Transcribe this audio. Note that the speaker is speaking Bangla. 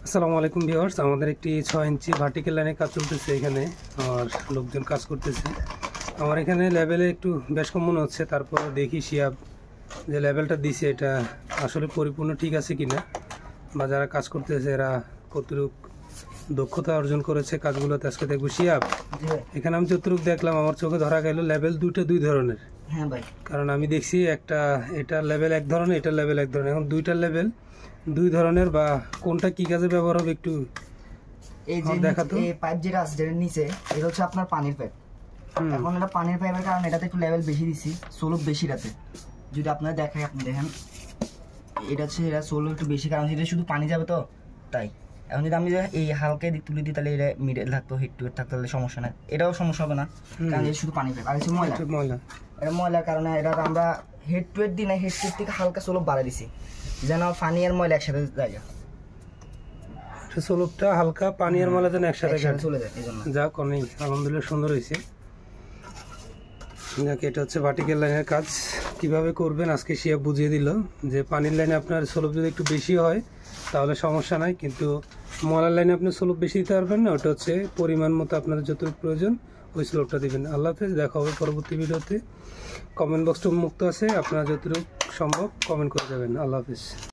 আসসালামু আলাইকুম ভিউয়ার্স, আমাদের একটি 6 ইঞ্চি ভার্টিক্যাল লাইনে কাজ চলতেছে এখানে। আর লোকজন কাজ করতেছে। আমার এখানে লেভেলে একটু বেশ কম মনে হচ্ছে, তারপর দেখি শিয়াব যে লেভেলটা দিছে এটা আসলে পরিপূর্ণ ঠিক আছে কিনা, বা যারা কাজ করতেছে এরা কতটুকু দক্ষতা অর্জন করেছে কাজগুলোতে। আজকে দেখবো শিয়াব, এখানে আমি যতটুকু দেখলাম আমার চোখে ধরা গেল লেভেল দুই ধরনের। হ্যাঁ ভাই, কারণ আমি দেখছি একটা এটা লেভেল এক ধরনের, এটা লেভেল এক ধরনের। এখন দুইটার লেভেল দুই ধরনের, বা কোনটা কি কাজে ব্যবহার হবে একটু এই যে দেখাতো। এই পাইপ যেটা আছে যেটা নিচে, এটা হচ্ছে আপনার পানির পাইপ। এখন এটা পানির পাইপের কারণে এটাতে একটু লেভেল বেশি দিছি, সোলুপ বেশি রাতে। যদি আপনারা দেখাই, আপনি দেখেন এটা হচ্ছে এটা সোলুপ একটু বেশি, কারণ এটা শুধু পানি যাবে তো তাই। এখন যদি আমি এই হালকা দিক তুলে দিই তাহলে এটা মিডল থাকতো, হেড টু হেড থাকতো, তাহলে সমস্যা নাই, এটাও সমস্যা হবে না, কারণ এটা শুধু পানি পাইপ। আর হচ্ছে ময়লা, এটা ময়লার কারণে এটা আমরা হেড টু হেড দিই না, হেড টু হেড থেকে হালকা সোলুপ বাড়াই দিছি যেন পানি আর ময়লা একসাথে যায়। সোলুপটা হালকা, পানি আর ময়লা যেন একসাথে চলে যায়, এই জন্য। যাক, অনেক আলহামদুলিল্লাহ সুন্দর হয়েছে। যাক, এটা হচ্ছে ভার্টিক্যাল লাইনের কাজ। কিভাবে করবেন আজকে শিয়া বুঝিয়ে দিল যে পানির লাইনে আপনার সোলুপ যদি একটু বেশি হয় তাহলে সমস্যা নাই, কিন্তু ময়লার লাইনে আপনি সোলুপ বেশি দিতে পারবেন না। ওটা হচ্ছে পরিমাণ মতো আপনার যতটুকু প্রয়োজন ওই সোলুপটা দিবেন। আল্লাহ হাফেজ, দেখা হবে পরবর্তী ভিডিওতে। কমেন্ট বক্সটা মুক্ত আছে, আপনারা যতটুকু সম্ভব কমেন্ট করে যাবেন। আল্লাহ হাফেজ।